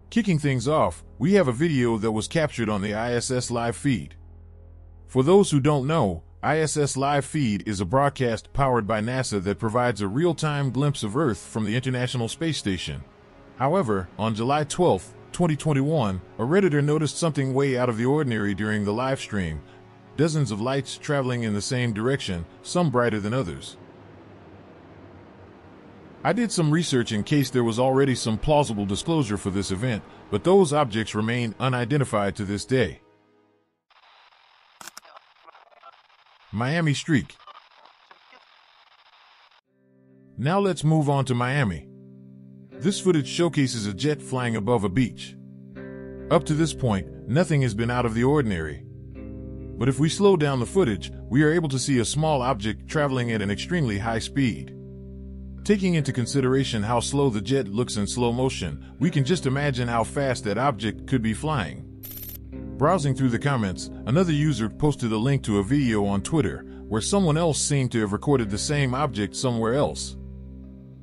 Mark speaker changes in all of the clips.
Speaker 1: Kicking things off, we have a video that was captured on the ISS live feed. For those who don't know, ISS live feed is a broadcast powered by NASA that provides a real-time glimpse of Earth from the International Space Station. However, on July 12, 2021, a Redditor noticed something way out of the ordinary during the live stream. Dozens of lights traveling in the same direction, some brighter than others. I did some research in case there was already some plausible disclosure for this event, but those objects remain unidentified to this day. Miami streak. Now let's move on to Miami. This footage showcases a jet flying above a beach. Up to this point, nothing has been out of the ordinary. But if we slow down the footage, we are able to see a small object traveling at an extremely high speed. Taking into consideration how slow the jet looks in slow motion, we can just imagine how fast that object could be flying. Browsing through the comments, another user posted a link to a video on Twitter where someone else seemed to have recorded the same object somewhere else.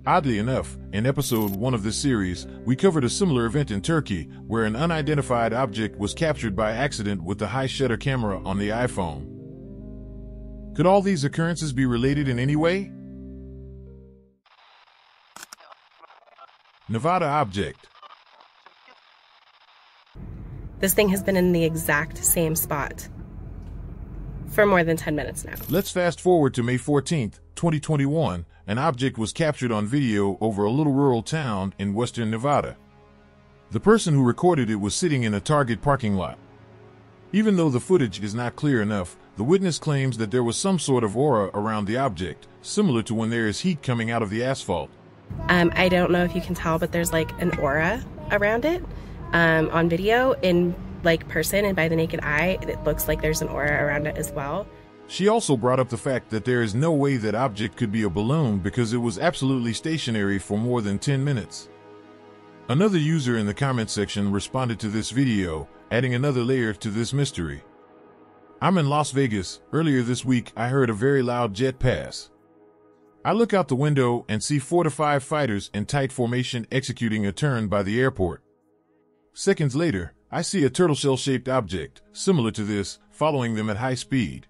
Speaker 1: Oddly enough, in episode 1 of this series, we covered a similar event in Turkey where an unidentified object was captured by accident with the high shutter camera on the iPhone. Could all these occurrences be related in any way? Nevada object.
Speaker 2: This thing has been in the exact same spot for more than 10 minutes now.
Speaker 1: Let's fast forward to May 14th, 2021. An object was captured on video over a little rural town in western Nevada. The person who recorded it was sitting in a Target parking lot. Even though the footage is not clear enough, the witness claims that there was some sort of aura around the object, similar to when there is heat coming out of the asphalt.
Speaker 2: I don't know if you can tell, but there's like an aura around it. On video, in like person and by the naked eye, it looks like there's an aura around it as well.
Speaker 1: She also brought up the fact that there is no way that object could be a balloon because it was absolutely stationary for more than 10 minutes. Another user in the comment section responded to this video, adding another layer to this mystery. I'm in Las Vegas. Earlier this week, I heard a very loud jet pass. I look out the window and see 4 to 5 fighters in tight formation executing a turn by the airport. Seconds later, I see a turtle shell-shaped object, similar to this, following them at high speed.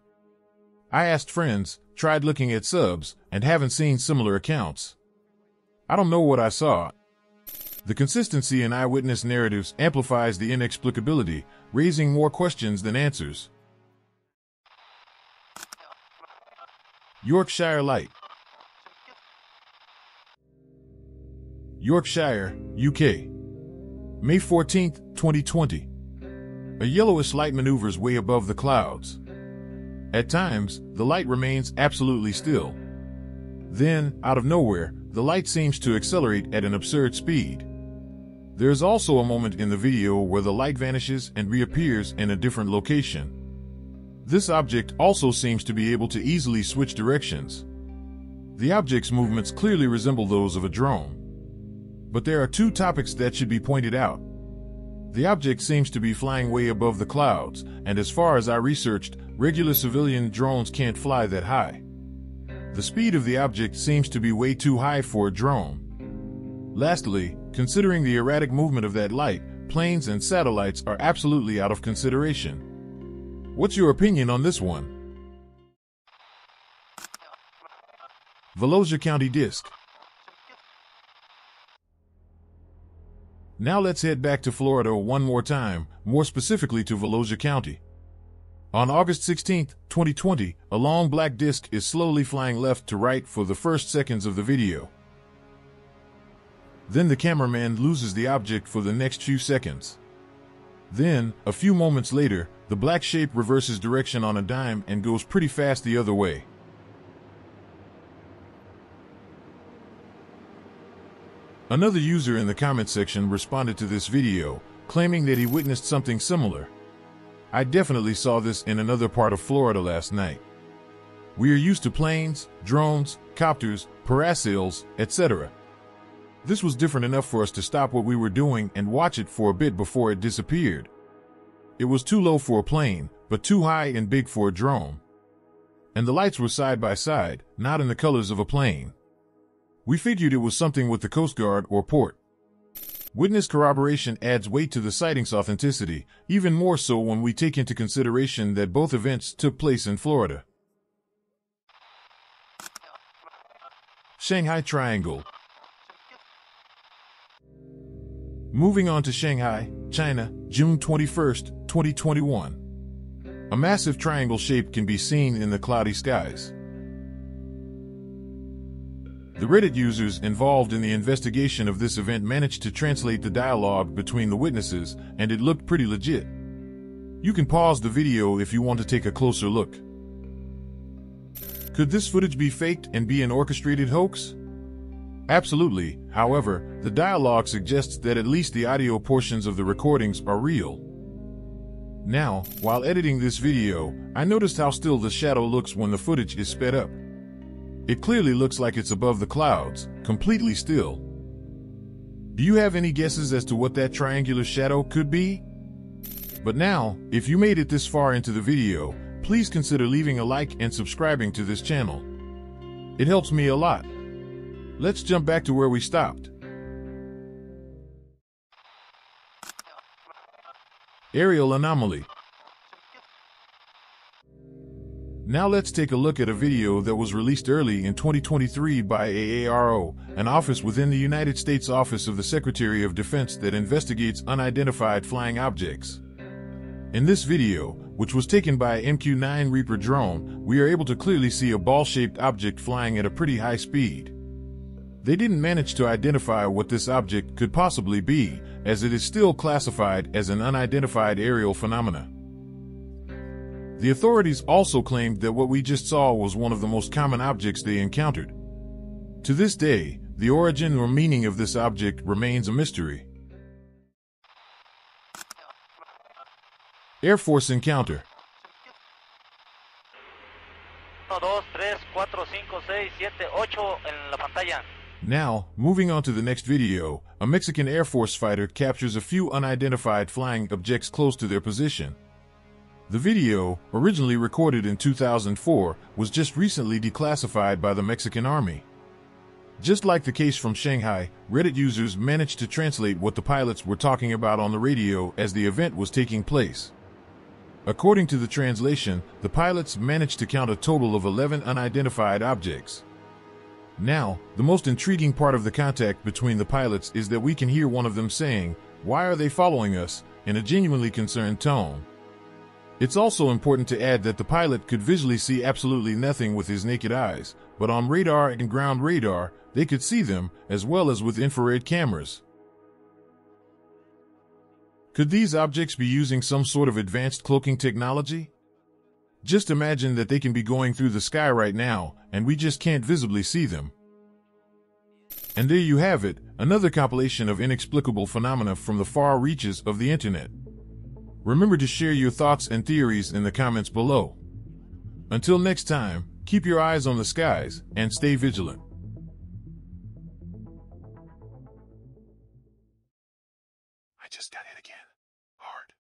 Speaker 1: I asked friends, tried looking at subs, and haven't seen similar accounts. I don't know what I saw. The consistency in eyewitness narratives amplifies the inexplicability, raising more questions than answers. Yorkshire Light. Yorkshire, UK. May 14, 2020. A yellowish light maneuvers way above the clouds. At times, the light remains absolutely still. Then, out of nowhere, the light seems to accelerate at an absurd speed. There is also a moment in the video where the light vanishes and reappears in a different location. This object also seems to be able to easily switch directions. The object's movements clearly resemble those of a drone. But there are two topics that should be pointed out. The object seems to be flying way above the clouds, and as far as I researched, regular civilian drones can't fly that high. The speed of the object seems to be way too high for a drone. Lastly, considering the erratic movement of that light, planes and satellites are absolutely out of consideration. What's your opinion on this one? Velosia County Disk. Now let's head back to Florida one more time, more specifically to Velosia County. On August 16, 2020, a long black disc is slowly flying left to right for the first seconds of the video. Then the cameraman loses the object for the next few seconds. Then, a few moments later, the black shape reverses direction on a dime and goes pretty fast the other way. Another user in the comment section responded to this video, claiming that he witnessed something similar. I definitely saw this in another part of Florida last night. We are used to planes, drones, copters, parasails, etc. This was different enough for us to stop what we were doing and watch it for a bit before it disappeared. It was too low for a plane, but too high and big for a drone. And the lights were side by side, not in the colors of a plane. We figured it was something with the Coast Guard or port. Witness corroboration adds weight to the sightings' authenticity, even more so when we take into consideration that both events took place in Florida. Shanghai Triangle. Moving on to Shanghai, China, June 21st, 2021. A massive triangle shape can be seen in the cloudy skies. The Reddit users involved in the investigation of this event managed to translate the dialogue between the witnesses, and it looked pretty legit. You can pause the video if you want to take a closer look. Could this footage be faked and be an orchestrated hoax? Absolutely. However, the dialogue suggests that at least the audio portions of the recordings are real. Now, while editing this video, I noticed how still the shadow looks when the footage is sped up. It clearly looks like it's above the clouds, completely still. Do you have any guesses as to what that triangular shadow could be? But now, if you made it this far into the video, please consider leaving a like and subscribing to this channel. It helps me a lot. Let's jump back to where we stopped. Aerial anomaly. Now let's take a look at a video that was released early in 2023 by AARO, an office within the United States Office of the Secretary of Defense that investigates unidentified flying objects. In this video, which was taken by a MQ-9 Reaper drone, we are able to clearly see a ball-shaped object flying at a pretty high speed. They didn't manage to identify what this object could possibly be, as it is still classified as an unidentified aerial phenomena. The authorities also claimed that what we just saw was one of the most common objects they encountered. To this day, the origin or meaning of this object remains a mystery. Air Force encounter.
Speaker 3: 1, 2, 3, 4, 5, 6, 7, 8 en la pantalla.
Speaker 1: Now, moving on to the next video, a Mexican Air Force fighter captures a few unidentified flying objects close to their position. The video, originally recorded in 2004, was just recently declassified by the Mexican Army. Just like the case from Shanghai, Reddit users managed to translate what the pilots were talking about on the radio as the event was taking place. According to the translation, the pilots managed to count a total of 11 unidentified objects. Now, the most intriguing part of the contact between the pilots is that we can hear one of them saying, "Why are they following us?" in a genuinely concerned tone. It's also important to add that the pilot could visually see absolutely nothing with his naked eyes, but on radar and ground radar, they could see them, as well as with infrared cameras. Could these objects be using some sort of advanced cloaking technology? Just imagine that they can be going through the sky right now, and we just can't visibly see them. And there you have it, another compilation of inexplicable phenomena from the far reaches of the internet. Remember to share your thoughts and theories in the comments below. Until next time, keep your eyes on the skies and stay vigilant. I just got hit again. Hard.